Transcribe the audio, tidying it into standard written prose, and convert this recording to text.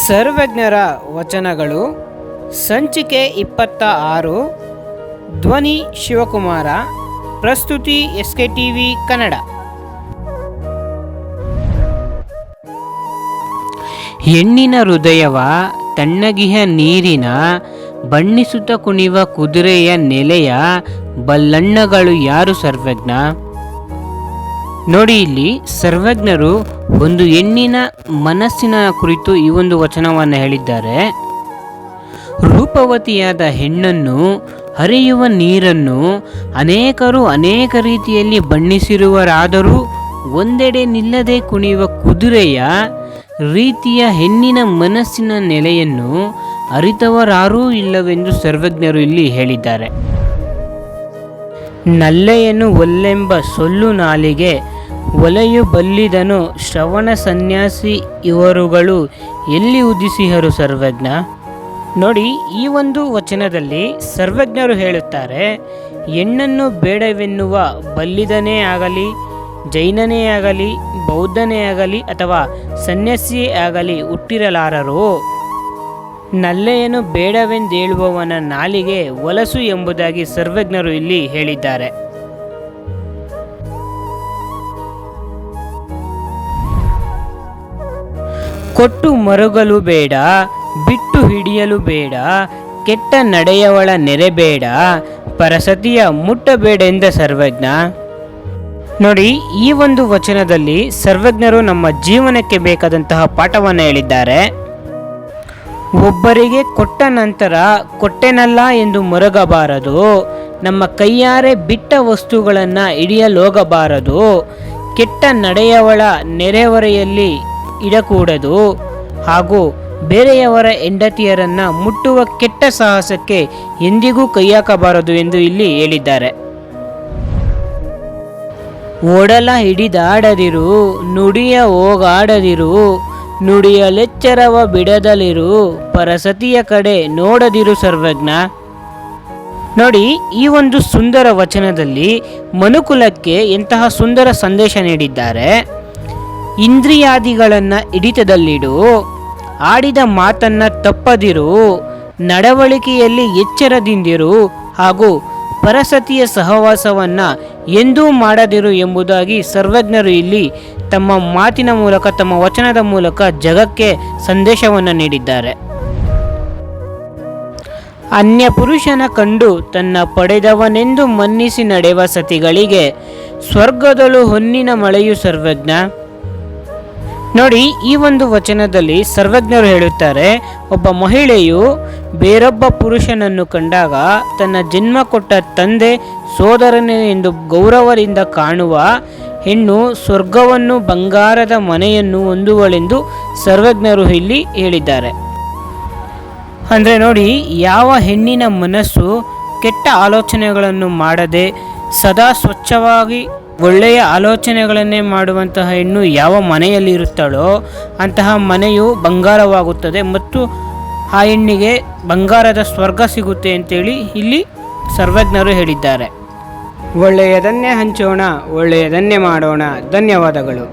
ಸರ್ವಜ್ಞರ ವಚನಗಳು ಸಂಚಿಕೆ 26 ಧ್ವನಿ ಶಿವಕುಮಾರ ಪ್ರಸ್ತುತಿ SKTV ಕನ್ನಡ. ಹೆಣ್ಣಿನ ಹೃದಯವ ತಣ್ಣಗಿಹ ನೀರಿನ ಬಣ್ಣಿಸುತ್ತ ಕುಣಿವ ಕುದುರೆಯ ನೆಲೆಯ ಬಲ್ಲಣ್ಣಗಳು ಯಾರು ಸರ್ವಜ್ಞ. ನೋಡಿ, ಇಲ್ಲಿ ಸರ್ವಜ್ಞರು ಒಂದು ಹೆಣ್ಣಿನ ಮನಸ್ಸಿನ ಕುರಿತು ಈ ಒಂದು ವಚನವನ್ನು ಹೇಳಿದ್ದಾರೆ. ರೂಪವತಿಯಾದ ಹೆಣ್ಣನ್ನು, ಹರಿಯುವ ನೀರನ್ನು ಅನೇಕರು ಅನೇಕ ರೀತಿಯಲ್ಲಿ ಬಣ್ಣಿಸಿರುವರಾದರೂ ಒಂದೆಡೆ ನಿಲ್ಲದೆ ಕುಣಿಯುವ ಕುದುರೆಯ ರೀತಿಯ ಹೆಣ್ಣಿನ ಮನಸ್ಸಿನ ನೆಲೆಯನ್ನು ಅರಿತವರಾರೂ ಇಲ್ಲವೆಂದು ಸರ್ವಜ್ಞರು ಇಲ್ಲಿ ಹೇಳಿದ್ದಾರೆ. ನಲ್ಲೆಯನ್ನು ಒಲ್ಲೆಂಬ ಸೊಲ್ಲು ನಾಲಿಗೆ ಒಲೆಯು ಬಲ್ಲಿದನು ಶ್ರವಣ ಸನ್ಯಾಸಿ ಇವರುಗಳು ಎಲ್ಲಿ ಉದಿಸಿಹರು ಸರ್ವಜ್ಞ. ನೋಡಿ, ಈ ಒಂದು ವಚನದಲ್ಲಿ ಸರ್ವಜ್ಞರು ಹೇಳುತ್ತಾರೆ, ಹೆಣ್ಣನ್ನು ಬೇಡವೆನ್ನುವ ಬಲ್ಲಿದನೇ ಆಗಲಿ, ಜೈನನೇ ಆಗಲಿ, ಬೌದ್ಧನೇ ಆಗಲಿ ಅಥವಾ ಸನ್ಯಾಸಿಯೇ ಆಗಲಿ ಹುಟ್ಟಿರಲಾರರು. ನಲ್ಲೆಯನ್ನು ಬೇಡವೆಂದೇಳುವವನ ನಾಲಿಗೆ ಒಲಸು ಎಂಬುದಾಗಿ ಸರ್ವಜ್ಞರು ಇಲ್ಲಿ ಹೇಳಿದ್ದಾರೆ. ಕೊಟ್ಟು ಮರುಗಲು ಬೇಡ, ಬಿಟ್ಟು ಹಿಡಿಯಲು ಬೇಡ, ಕೆಟ್ಟ ನಡೆಯವಳ ನೆರೆಬೇಡ, ಪರಸತಿಯ ಮುಟ್ಟಬೇಡೆಂದ ಸರ್ವಜ್ಞ. ನೋಡಿ, ಈ ಒಂದು ವಚನದಲ್ಲಿ ಸರ್ವಜ್ಞರು ನಮ್ಮ ಜೀವನಕ್ಕೆ ಬೇಕಾದಂತಹ ಪಾಠವನ್ನು ಹೇಳಿದ್ದಾರೆ. ಒಬ್ಬರಿಗೆ ಕೊಟ್ಟ ನಂತರ ಕೊಟ್ಟೆನಲ್ಲ ಎಂದು ಮೊರಗಬಾರದು, ನಮ್ಮ ಕೈಯಾರೆ ಬಿಟ್ಟ ವಸ್ತುಗಳನ್ನು ಹಿಡಿಯಲೋಗಬಾರದು, ಕೆಟ್ಟ ನಡೆಯವಳ ನೆರೆಹೊರೆಯಲ್ಲಿ ಇಡಕೂಡದು, ಹಾಗೂ ಬೇರೆಯವರ ಹೆಂಡತಿಯರನ್ನು ಮುಟ್ಟುವ ಕೆಟ್ಟ ಸಾಹಸಕ್ಕೆ ಎಂದಿಗೂ ಕೈಹಾಕಬಾರದು ಎಂದು ಇಲ್ಲಿ ಹೇಳಿದ್ದಾರೆ. ಒಡಲ ಹಿಡಿದಾಡದಿರು, ನುಡಿಯ ಹೋಗಾಡದಿರು, ನುಡಿಯಲೆಚ್ಚರವ ಬಿಡದಲಿರು, ಪರಸತಿಯ ಕಡೆ ನೋಡದಿರು ಸರ್ವಜ್ಞ. ನೋಡಿ, ಈ ಒಂದು ಸುಂದರ ವಚನದಲ್ಲಿ ಮನುಕುಲಕ್ಕೆ ಎಂತಹ ಸುಂದರ ಸಂದೇಶ ನೀಡಿದ್ದಾರೆ. ಇಂದ್ರಿಯಾದಿಗಳನ್ನು ಹಿಡಿತದಲ್ಲಿಡು, ಆಡಿದ ಮಾತನ್ನು ತಪ್ಪದಿರು, ನಡವಳಿಕೆಯಲ್ಲಿ ಎಚ್ಚರದಿಂದಿರು, ಹಾಗೂ ಪರಸತಿಯ ಸಹವಾಸವನ್ನು ಎಂದೂ ಮಾಡದಿರು ಎಂಬುದಾಗಿ ಸರ್ವಜ್ಞರು ಇಲ್ಲಿ ತಮ್ಮ ಮಾತಿನ ಮೂಲಕ, ತಮ್ಮ ವಚನದ ಮೂಲಕ ಜಗಕ್ಕೆ ಸಂದೇಶವನ್ನು ನೀಡಿದ್ದಾರೆ. ಅನ್ಯ ಪುರುಷನ ಕಂಡು ತನ್ನ ಪಡೆದವನೆಂದು ಮನ್ನಿಸಿ ನಡೆವ ಸತಿಗಳಿಗೆ ಸ್ವರ್ಗದಳು ಹೊನ್ನಿನ ಮಳೆಯು ಸರ್ವಜ್ಞ. ನೋಡಿ, ಈ ಒಂದು ವಚನದಲ್ಲಿ ಸರ್ವಜ್ಞರು ಹೇಳುತ್ತಾರೆ, ಒಬ್ಬ ಮಹಿಳೆಯು ಬೇರೊಬ್ಬ ಪುರುಷನನ್ನು ಕಂಡಾಗ ತನ್ನ ಜನ್ಮ ಕೊಟ್ಟ ತಂದೆ, ಸೋದರನೇ ಎಂದು ಗೌರವದಿಂದ ಕಾಣುವ ಹೆಣ್ಣು ಸ್ವರ್ಗವನ್ನು, ಬಂಗಾರದ ಮನೆಯನ್ನು ಹೊಂದುವಳೆಂದು ಸರ್ವಜ್ಞರು ಇಲ್ಲಿ ಹೇಳಿದ್ದಾರೆ. ಅಂದರೆ ನೋಡಿ, ಯಾವ ಹೆಣ್ಣಿನ ಮನಸ್ಸು ಕೆಟ್ಟ ಆಲೋಚನೆಗಳನ್ನು ಮಾಡದೆ ಸದಾ ಸ್ವಚ್ಛವಾಗಿ ಒಳ್ಳೆಯ ಆಲೋಚನೆಗಳನ್ನೇ ಮಾಡುವಂತಹ ಹೆಣ್ಣು ಯಾವ ಮನೆಯಲ್ಲಿ ಇರುತ್ತಾಳೋ ಅಂತಹ ಮನೆಯು ಬಂಗಾರವಾಗುತ್ತದೆ ಮತ್ತು ಆ ಹೆಣ್ಣಿಗೆ ಬಂಗಾರದ ಸ್ವರ್ಗ ಸಿಗುತ್ತೆ ಅಂತೇಳಿ ಇಲ್ಲಿ ಸರ್ವಜ್ಞರು ಹೇಳಿದ್ದಾರೆ. ಒಳ್ಳೆಯದನ್ನೇ ಹಂಚೋಣ, ಒಳ್ಳೆಯದನ್ನೇ ಮಾಡೋಣ. ಧನ್ಯವಾದಗಳು.